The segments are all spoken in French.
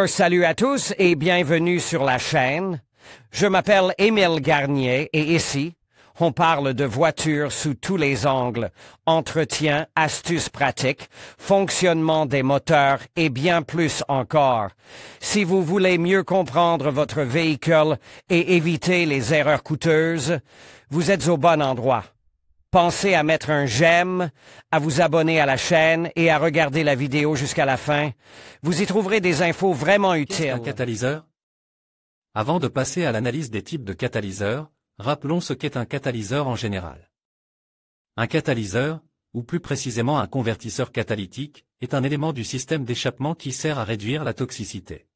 Salut à tous et bienvenue sur la chaîne. Je m'appelle Émile Garnier et ici, on parle de voitures sous tous les angles, entretien, astuces pratiques, fonctionnement des moteurs et bien plus encore. Si vous voulez mieux comprendre votre véhicule et éviter les erreurs coûteuses, vous êtes au bon endroit. Pensez à mettre un j'aime, à vous abonner à la chaîne et à regarder la vidéo jusqu'à la fin. Vous y trouverez des infos vraiment utiles. Qu'est-ce qu'un catalyseur? Avant de passer à l'analyse des types de catalyseurs, rappelons ce qu'est un catalyseur en général. Un catalyseur, ou plus précisément un convertisseur catalytique, est un élément du système d'échappement qui sert à réduire la toxicité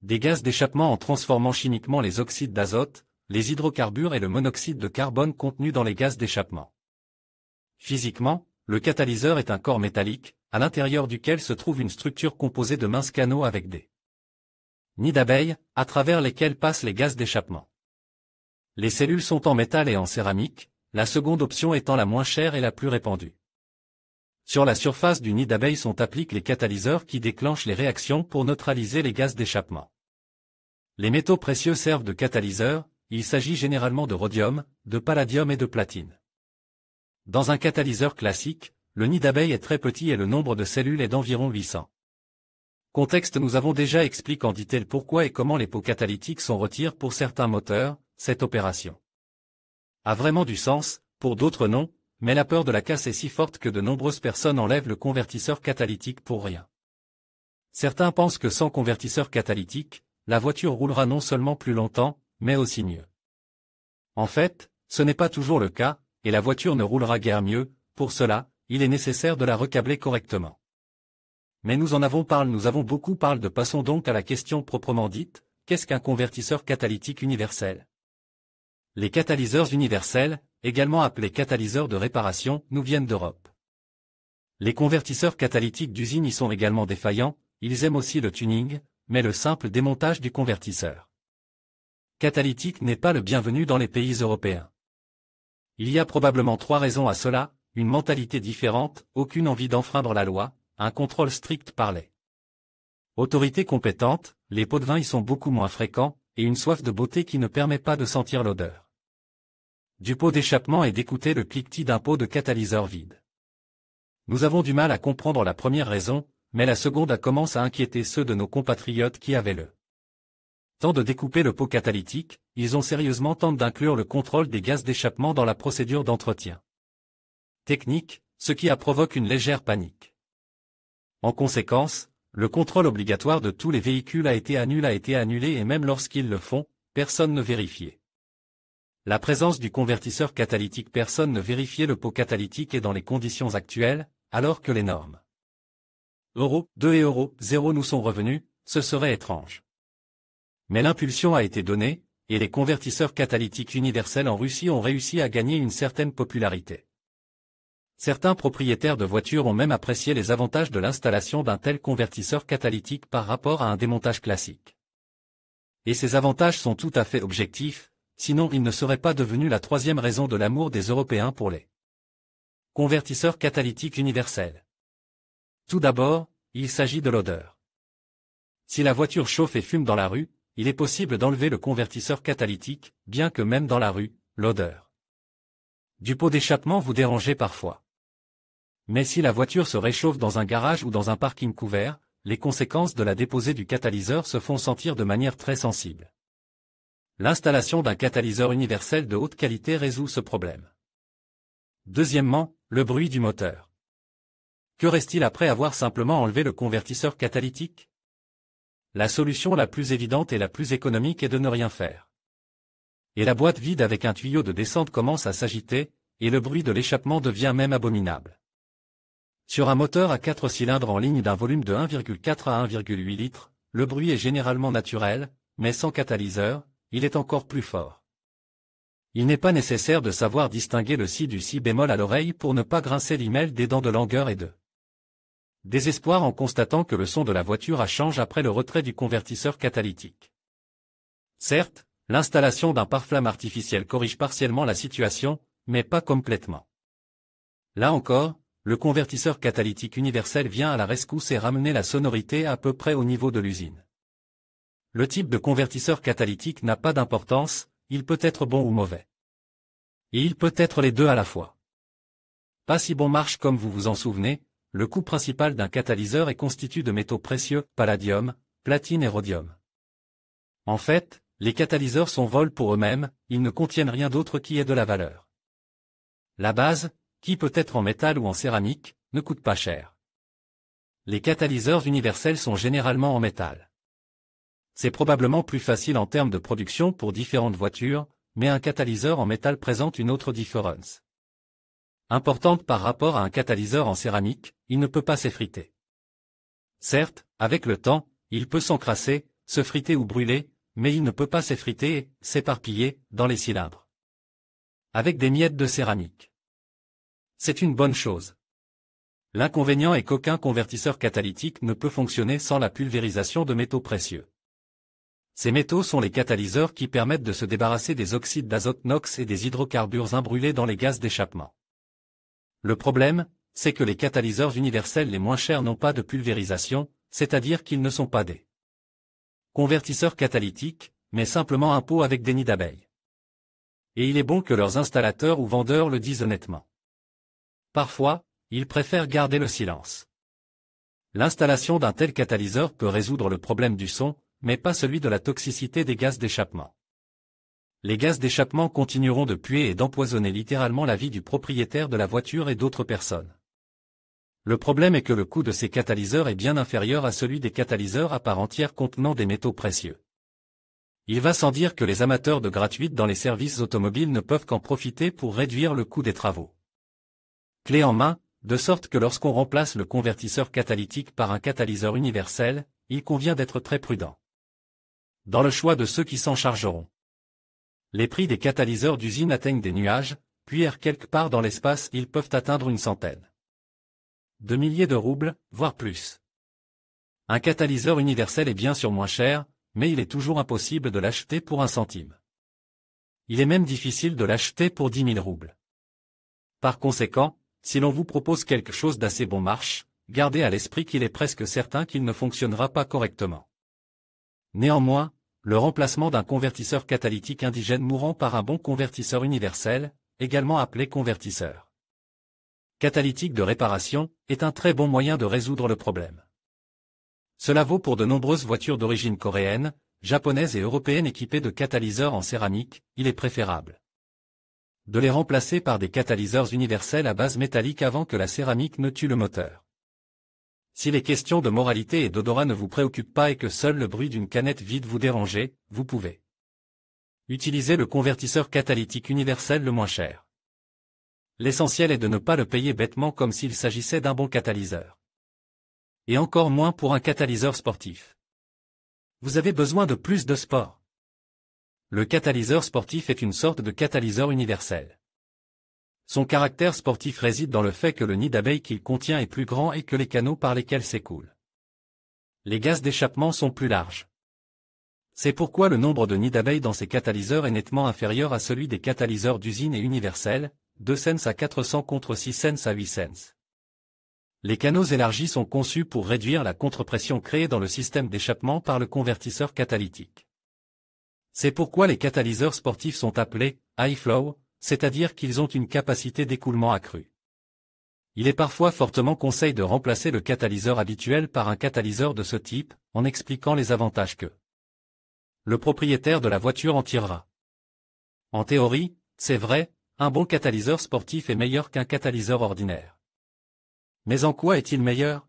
des gaz d'échappement en transformant chimiquement les oxydes d'azote, les hydrocarbures et le monoxyde de carbone contenus dans les gaz d'échappement. Physiquement, le catalyseur est un corps métallique, à l'intérieur duquel se trouve une structure composée de minces canaux avec des nids d'abeilles, à travers lesquels passent les gaz d'échappement. Les cellules sont en métal et en céramique, la seconde option étant la moins chère et la plus répandue. Sur la surface du nid d'abeilles sont appliqués les catalyseurs qui déclenchent les réactions pour neutraliser les gaz d'échappement. Les métaux précieux servent de catalyseurs. Il s'agit généralement de rhodium, de palladium et de platine. Dans un catalyseur classique, le nid d'abeille est très petit et le nombre de cellules est d'environ 800. Contexte: nous avons déjà expliqué en détail pourquoi et comment les pots catalytiques sont retirés pour certains moteurs. Cette opération a vraiment du sens, pour d'autres non, mais la peur de la casse est si forte que de nombreuses personnes enlèvent le convertisseur catalytique pour rien. Certains pensent que sans convertisseur catalytique, la voiture roulera non seulement plus longtemps, mais aussi mieux. En fait, ce n'est pas toujours le cas, et la voiture ne roulera guère mieux. Pour cela, il est nécessaire de la recabler correctement. Mais nous avons beaucoup parlé de passons donc à la question proprement dite, qu'est-ce qu'un convertisseur catalytique universel? Les catalyseurs universels, également appelés catalyseurs de réparation, nous viennent d'Europe. Les convertisseurs catalytiques d'usine y sont également défaillants, ils aiment aussi le tuning, mais le simple démontage du convertisseur catalytique n'est pas le bienvenu dans les pays européens. Il y a probablement 3 raisons à cela: une mentalité différente, aucune envie d'enfreindre la loi, un contrôle strict par les autorités compétentes, les pots de vin y sont beaucoup moins fréquents, et une soif de beauté qui ne permet pas de sentir l'odeur du pot d'échappement et d'écouter le cliquetis d'un pot de catalyseur vide. Nous avons du mal à comprendre la première raison, mais la seconde commence à inquiéter ceux de nos compatriotes qui avaient le temps de découper le pot catalytique. Ils ont sérieusement tenté d'inclure le contrôle des gaz d'échappement dans la procédure d'entretien technique, ce qui a provoqué une légère panique. En conséquence, le contrôle obligatoire de tous les véhicules a été annulé et même lorsqu'ils le font, personne ne vérifiait la présence du convertisseur catalytique. Personne ne vérifiait le pot catalytique et dans les conditions actuelles, alors que les normes Euro 2 et Euro 0 nous sont revenus, ce serait étrange. Mais l'impulsion a été donnée, et les convertisseurs catalytiques universels en Russie ont réussi à gagner une certaine popularité. Certains propriétaires de voitures ont même apprécié les avantages de l'installation d'un tel convertisseur catalytique par rapport à un démontage classique. Et ces avantages sont tout à fait objectifs, sinon ils ne seraient pas devenus la 3e raison de l'amour des Européens pour les convertisseurs catalytiques universels. Tout d'abord, il s'agit de l'odeur. Si la voiture chauffe et fume dans la rue, il est possible d'enlever le convertisseur catalytique, bien que même dans la rue, l'odeur du pot d'échappement vous dérangeait parfois. Mais si la voiture se réchauffe dans un garage ou dans un parking couvert, les conséquences de la déposée du catalyseur se font sentir de manière très sensible. L'installation d'un catalyseur universel de haute qualité résout ce problème. Deuxièmement, le bruit du moteur. Que reste-t-il après avoir simplement enlevé le convertisseur catalytique? La solution la plus évidente et la plus économique est de ne rien faire. Et la boîte vide avec un tuyau de descente commence à s'agiter, et le bruit de l'échappement devient même abominable. Sur un moteur à 4 cylindres en ligne d'un volume de 1,4 à 1,8 litres, le bruit est généralement naturel, mais sans catalyseur, il est encore plus fort. Il n'est pas nécessaire de savoir distinguer le si du si bémol à l'oreille pour ne pas grincer l'email des dents de langueur et de désespoir en constatant que le son de la voiture change après le retrait du convertisseur catalytique. Certes, l'installation d'un pare-flamme artificiel corrige partiellement la situation, mais pas complètement. Là encore, le convertisseur catalytique universel vient à la rescousse et ramener la sonorité à peu près au niveau de l'usine. Le type de convertisseur catalytique n'a pas d'importance, il peut être bon ou mauvais. Et il peut être les deux à la fois. Pas si bon marche comme vous vous en souvenez, le coût principal d'un catalyseur est constitué de métaux précieux, palladium, platine et rhodium. En fait, les catalyseurs sont vols pour eux-mêmes, ils ne contiennent rien d'autre qui ait de la valeur. La base, qui peut être en métal ou en céramique, ne coûte pas cher. Les catalyseurs universels sont généralement en métal. C'est probablement plus facile en termes de production pour différentes voitures, mais un catalyseur en métal présente une autre différence importante par rapport à un catalyseur en céramique, il ne peut pas s'effriter. Certes, avec le temps, il peut s'encrasser, se friter ou brûler, mais il ne peut pas s'effriter et s'éparpiller dans les cylindres. Avec des miettes de céramique. C'est une bonne chose. L'inconvénient est qu'aucun convertisseur catalytique ne peut fonctionner sans la pulvérisation de métaux précieux. Ces métaux sont les catalyseurs qui permettent de se débarrasser des oxydes d'azote NOx et des hydrocarbures imbrûlés dans les gaz d'échappement. Le problème, c'est que les catalyseurs universels les moins chers n'ont pas de pulvérisation, c'est-à-dire qu'ils ne sont pas des convertisseurs catalytiques, mais simplement un pot avec des nids d'abeilles. Et il est bon que leurs installateurs ou vendeurs le disent honnêtement. Parfois, ils préfèrent garder le silence. L'installation d'un tel catalyseur peut résoudre le problème du son, mais pas celui de la toxicité des gaz d'échappement. Les gaz d'échappement continueront de puer et d'empoisonner littéralement la vie du propriétaire de la voiture et d'autres personnes. Le problème est que le coût de ces catalyseurs est bien inférieur à celui des catalyseurs à part entière contenant des métaux précieux. Il va sans dire que les amateurs de gratuite dans les services automobiles ne peuvent qu'en profiter pour réduire le coût des travaux. Clé en main, de sorte que lorsqu'on remplace le convertisseur catalytique par un catalyseur universel, il convient d'être très prudent dans le choix de ceux qui s'en chargeront. Les prix des catalyseurs d'usine atteignent des nuages, puis errent quelque part dans l'espace, ils peuvent atteindre une centaine de milliers de roubles, voire plus. Un catalyseur universel est bien sûr moins cher, mais il est toujours impossible de l'acheter pour 1 centime. Il est même difficile de l'acheter pour 10 000 roubles. Par conséquent, si l'on vous propose quelque chose d'assez bon marche, gardez à l'esprit qu'il est presque certain qu'il ne fonctionnera pas correctement. Néanmoins, le remplacement d'un convertisseur catalytique indigène mourant par un bon convertisseur universel, également appelé convertisseur catalytique de réparation, est un très bon moyen de résoudre le problème. Cela vaut pour de nombreuses voitures d'origine coréenne, japonaise et européenne équipées de catalyseurs en céramique, il est préférable de les remplacer par des catalyseurs universels à base métallique avant que la céramique ne tue le moteur. Si les questions de moralité et d'odorat ne vous préoccupent pas et que seul le bruit d'une canette vide vous dérange, vous pouvez utiliser le convertisseur catalytique universel le moins cher. L'essentiel est de ne pas le payer bêtement comme s'il s'agissait d'un bon catalyseur. Et encore moins pour un catalyseur sportif. Vous avez besoin de plus de sport. Le catalyseur sportif est une sorte de catalyseur universel. Son caractère sportif réside dans le fait que le nid d'abeilles qu'il contient est plus grand et que les canaux par lesquels s'écoulent les gaz d'échappement sont plus larges. C'est pourquoi le nombre de nids d'abeilles dans ces catalyseurs est nettement inférieur à celui des catalyseurs d'usine et universels, 2 cents à 400 contre 6 cents à 8 cents. Les canaux élargis sont conçus pour réduire la contrepression créée dans le système d'échappement par le convertisseur catalytique. C'est pourquoi les catalyseurs sportifs sont appelés « high flow », c'est-à-dire qu'ils ont une capacité d'écoulement accrue. Il est parfois fortement conseillé de remplacer le catalyseur habituel par un catalyseur de ce type, en expliquant les avantages que le propriétaire de la voiture en tirera. En théorie, c'est vrai, un bon catalyseur sportif est meilleur qu'un catalyseur ordinaire. Mais en quoi est-il meilleur?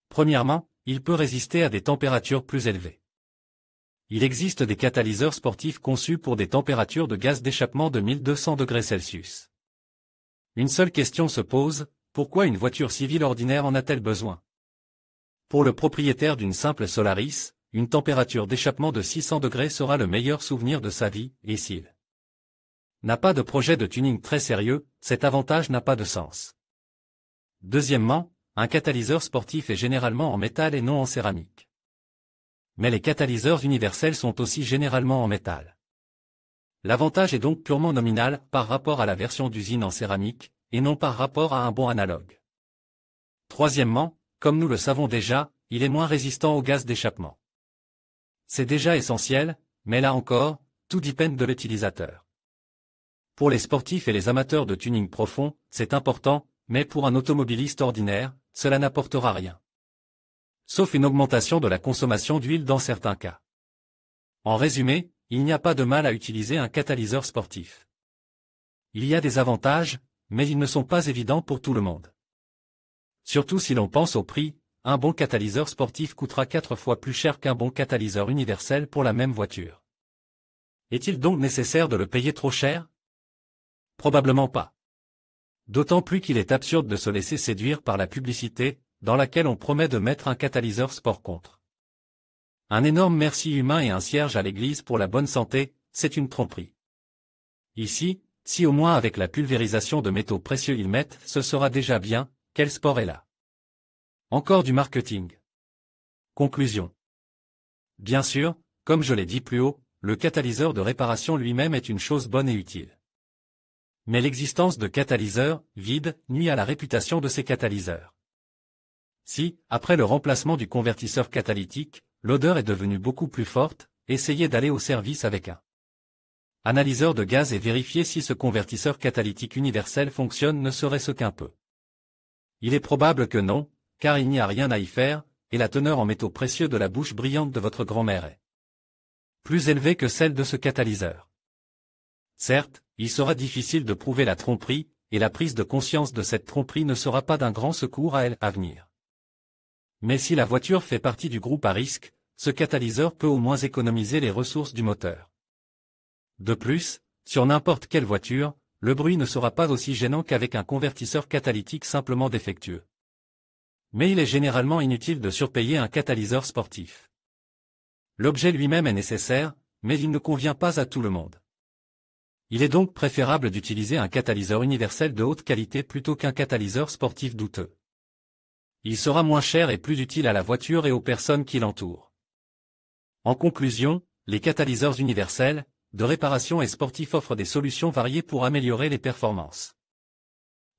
Premièrement, il peut résister à des températures plus élevées. Il existe des catalyseurs sportifs conçus pour des températures de gaz d'échappement de 1200 degrés Celsius. Une seule question se pose, pourquoi une voiture civile ordinaire en a-t-elle besoin? Pour le propriétaire d'une simple Solaris, une température d'échappement de 600 degrés sera le meilleur souvenir de sa vie, et s'il n'a pas de projet de tuning très sérieux, cet avantage n'a pas de sens. Deuxièmement, un catalyseur sportif est généralement en métal et non en céramique. Mais les catalyseurs universels sont aussi généralement en métal. L'avantage est donc purement nominal par rapport à la version d'usine en céramique, et non par rapport à un bon analogue. Troisièmement, comme nous le savons déjà, il est moins résistant aux gaz d'échappement. C'est déjà essentiel, mais là encore, tout dépend de l'utilisateur. Pour les sportifs et les amateurs de tuning profond, c'est important, mais pour un automobiliste ordinaire, cela n'apportera rien. Sauf une augmentation de la consommation d'huile dans certains cas. En résumé, il n'y a pas de mal à utiliser un catalyseur sportif. Il y a des avantages, mais ils ne sont pas évidents pour tout le monde. Surtout si l'on pense au prix, un bon catalyseur sportif coûtera 4 fois plus cher qu'un bon catalyseur universel pour la même voiture. Est-il donc nécessaire de le payer trop cher? Probablement pas. D'autant plus qu'il est absurde de se laisser séduire par la publicité, dans laquelle on promet de mettre un catalyseur sport contre. Un énorme merci humain et un cierge à l'église pour la bonne santé, c'est une tromperie. Ici, si au moins avec la pulvérisation de métaux précieux ils mettent, ce sera déjà bien, quel sport est là? Encore du marketing. Conclusion. Bien sûr, comme je l'ai dit plus haut, le catalyseur de réparation lui-même est une chose bonne et utile. Mais l'existence de catalyseurs vides nuit à la réputation de ces catalyseurs. Si, après le remplacement du convertisseur catalytique, l'odeur est devenue beaucoup plus forte, essayez d'aller au service avec un analyseur de gaz et vérifiez si ce convertisseur catalytique universel fonctionne ne serait-ce qu'un peu. Il est probable que non, car il n'y a rien à y faire, et la teneur en métaux précieux de la bouche brillante de votre grand-mère est plus élevée que celle de ce catalyseur. Certes, il sera difficile de prouver la tromperie, et la prise de conscience de cette tromperie ne sera pas d'un grand secours à elle à venir. Mais si la voiture fait partie du groupe à risque, ce catalyseur peut au moins économiser les ressources du moteur. De plus, sur n'importe quelle voiture, le bruit ne sera pas aussi gênant qu'avec un convertisseur catalytique simplement défectueux. Mais il est généralement inutile de surpayer un catalyseur sportif. L'objet lui-même est nécessaire, mais il ne convient pas à tout le monde. Il est donc préférable d'utiliser un catalyseur universel de haute qualité plutôt qu'un catalyseur sportif douteux. Il sera moins cher et plus utile à la voiture et aux personnes qui l'entourent. En conclusion, les catalyseurs universels, de réparation et sportifs offrent des solutions variées pour améliorer les performances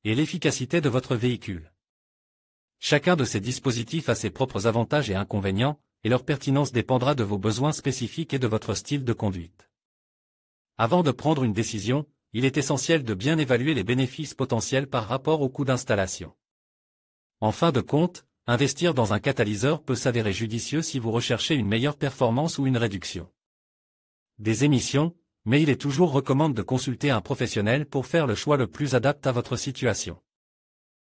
et l'efficacité de votre véhicule. Chacun de ces dispositifs a ses propres avantages et inconvénients, et leur pertinence dépendra de vos besoins spécifiques et de votre style de conduite. Avant de prendre une décision, il est essentiel de bien évaluer les bénéfices potentiels par rapport au coût d'installation. En fin de compte, investir dans un catalyseur peut s'avérer judicieux si vous recherchez une meilleure performance ou une réduction des émissions, mais il est toujours recommandé de consulter un professionnel pour faire le choix le plus adapté à votre situation.